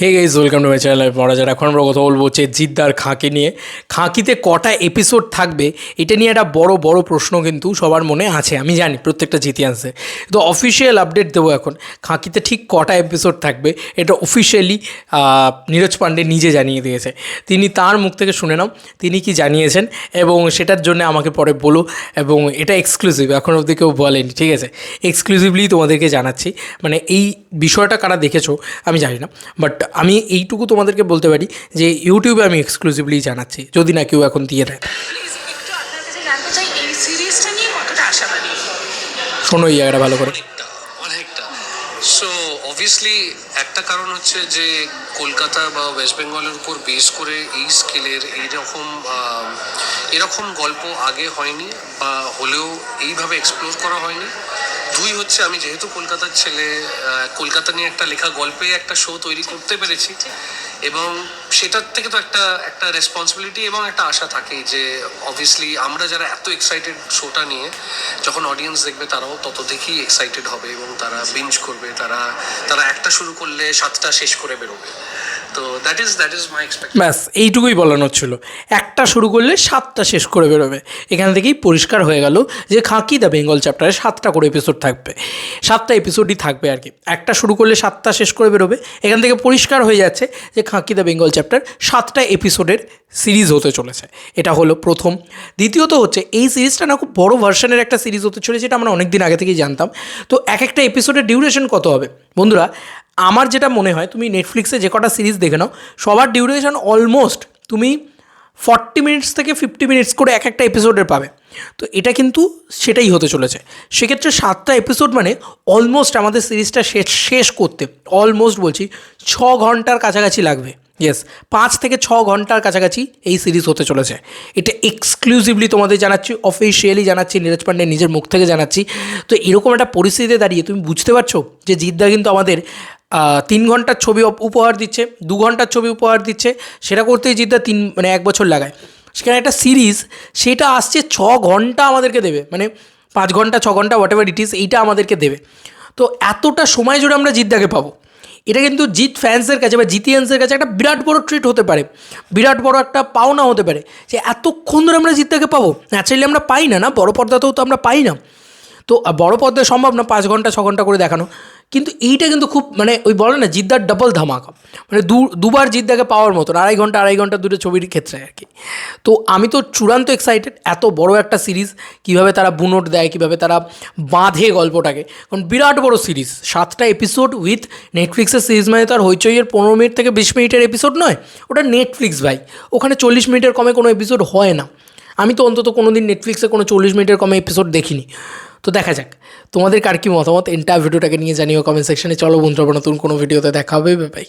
Hey guys, welcome to my channel. পড়া যারা এখন আমরা কথা বলবো হচ্ছে জিদ্দার খাঁকি নিয়ে। খাঁকিতে কটা এপিসোড থাকবে এটা নিয়ে একটা বড় প্রশ্ন কিন্তু সবার মনে আছে, আমি জানি প্রত্যেকটা জিতিয়ান্সে। তো অফিসিয়াল আপডেট দেবো এখন খাঁকিতে ঠিক কটা এপিসোড থাকবে, এটা অফিসিয়ালি নীরজ পান্ডে নিজে জানিয়ে দিয়েছে। তিনি তার মুখ থেকে শুনে নাও তিনি কি জানিয়েছেন, এবং সেটার জন্য আমাকে পরে বলো। এবং এটা এক্সক্লুসিভ, এখন অবধি কেউ বলেনি, ঠিক আছে? এক্সক্লুসিভলি তোমাদেরকে জানাচ্ছি। মানে এই বিষয়টা কারা দেখেছো আমি জানি না, বাট আমি এইটুকু তোমাদেরকে বলতে পারি যে ইউটিউবে আমি এক্সক্লুসিভলি জানাচ্ছি, যদি না কেউ এখন দিয়ে দেয়। প্লিজ একটু আপনার কাছে জানতে চাই এই সিরিজটা নিয়ে কতটা আশাবাদী। শোনো এই জায়গাটা ভালো করে। অনেকটা সো অবভিয়াসলি একটা কারণ হচ্ছে যে কলকাতা বা ওয়েস্ট বেঙ্গলের উপর বেস করে এই স্কেলের এরকম গল্প আগে হয়নি, বা হলেও এইভাবে এক্সপ্লোর করা হয়নি। দুই হচ্ছে আমি যেহেতু কলকাতার ছেলে, কলকাতা নিয়ে একটা লেখা গল্পে একটা শো তৈরি করতে পেরেছি, এবং সেটার থেকে তো একটা একটা রেসপন্সিবিলিটি এবং একটা আশা থাকে যে অবভিয়াসলি আমরা যারা এত এক্সাইটেড শোটা নিয়ে, যখন অডিয়েন্স দেখবে তারাও তত দেখেই এক্সাইটেড হবে এবং তারা বিঞ্জ করবে, তারা তারা একটা শুরু করলে 7টা শেষ করে বেরোবে। তো দ্যাট ইজ মাই এক্সপেকটেশন। ব্যাস এইটুকুই বলানোর ছিল, একটা শুরু করলে 7টা শেষ করে বেরোবে। এখান থেকেই পরিষ্কার হয়ে গেল যে খাঁকি দ্য বেঙ্গল চ্যাপ্টারে 7টা করে এপিসোড থাকবে, 7টা এপিসোডই থাকবে আর কি। একটা শুরু করলে 7টা শেষ করে বেরোবে, এখান থেকে পরিষ্কার হয়ে যাচ্ছে যে খাঁকি দ্য বেঙ্গল চ্যাপ্টার 7টা এপিসোডের সিরিজ হতে চলেছে। এটা হলো প্রথম। দ্বিতীয়ত হচ্ছে এই সিরিজটা না খুব বড় ভার্সনের একটা সিরিজ হতে চলেছে, যেটা আমরা অনেক দিন আগে থেকেই জানতাম। তো এক একটা এপিসোডের ডিউরেশন কত হবে বন্ধুরা? আমার যেটা মনে হয়, তুমি নেটফ্লিক্সে যে কটা সিরিজ দেখে নাও সবার ডিউরেশন অলমোস্ট তুমি 40 মিনিটস থেকে 50 মিনিটস করে এক একটা এপিসোডের পাবে। তো এটা কিন্তু সেটাই হতে চলেছে। সেক্ষেত্রে 7টা এপিসোড মানে অলমোস্ট আমাদের সিরিজটা শেষ করতে অলমোস্ট বলছি 6 ঘন্টার কাছাকাছি লাগবে। ইয়েস, 5 থেকে 6 ঘন্টার কাছাকাছি এই সিরিজ হতে চলেছে। এটা এক্সক্লুসিভলি তোমাদের জানাচ্ছি, অফিসিয়ালি জানাচ্ছি, নীরজ পান্ডে নিজের মুখ থেকে জানাচ্ছি। তো এরকম একটা পরিস্থিতিতে দাঁড়িয়ে তুমি বুঝতে পারছো যে জিদ্দা কিন্তু আমাদের 3 ঘন্টার ছবি উপহার দিচ্ছে, 2 ঘন্টার ছবি উপহার দিচ্ছে। সেটা করতেই জিদ্দা 1 বছর লাগায়। সেখানে একটা সিরিজ সেটা আসছে 6 ঘন্টা আমাদেরকে দেবে, মানে 5 ঘন্টা 6 ঘন্টা হোয়াট এভার ইট ইজ, এইটা আমাদেরকে দেবে। তো এতটা সময় জুড়ে আমরা জিদ্দাকে পাবো, এটা কিন্তু জিত ফ্যান্সদের কাছে বা জিতিয়ান্সের কাছে একটা বিরাট বড় ট্রিট হতে পারে, বিরাট বড় একটা পাওনা হতে পারে যে এতক্ষণ ধরে আমরা জিদ্দাকে পাবো। ন্যাচারালি আমরা পাই না, বড় পর্দাতেও তো আমরা পাই না। তো বড় পর্দায় সম্ভব না 5 ঘন্টা 6 ঘন্টা করে দেখানো, কিন্তু এইটা কিন্তু খুব মানে ওই বলে না জিদ্দার ডাবল ধামাকা, মানে দুবার জিদ্দাকে পাওয়ার মতন, আড়াই ঘন্টা দুটো ছবির ক্ষেত্রে আর কি। তো আমি তো চূড়ান্ত এক্সাইটেড। এত বড় একটা সিরিজ কীভাবে তারা বুনোট দেয়, কীভাবে তারা বাঁধে গল্পটাকে, কারণ বিরাট বড় সিরিজ, 7টা এপিসোড উইথ নেটফ্লিক্সের সিরিজ, মানে তো আর হইচইয়ের 15 মিনিট থেকে 20 মিনিটের এপিসোড নয়, ওটা নেটফ্লিক্স ভাই। ওখানে 40 মিনিটের কমে কোনো এপিসোড হয় না। আমি তো অন্তত কোনো দিন নেটফ্লিক্সে কোনো 40 মিনিটের কমে এপিসোড দেখিনি। তো দেখা যাক তোমাদের কার কী মতামত, এন্টার ভিডিওটাকে নিয়ে জানিও কমেন্ট সেকশনে। চলো বন্ধুরা, নতুন কোনো ভিডিওতে দেখা হবে, বাই।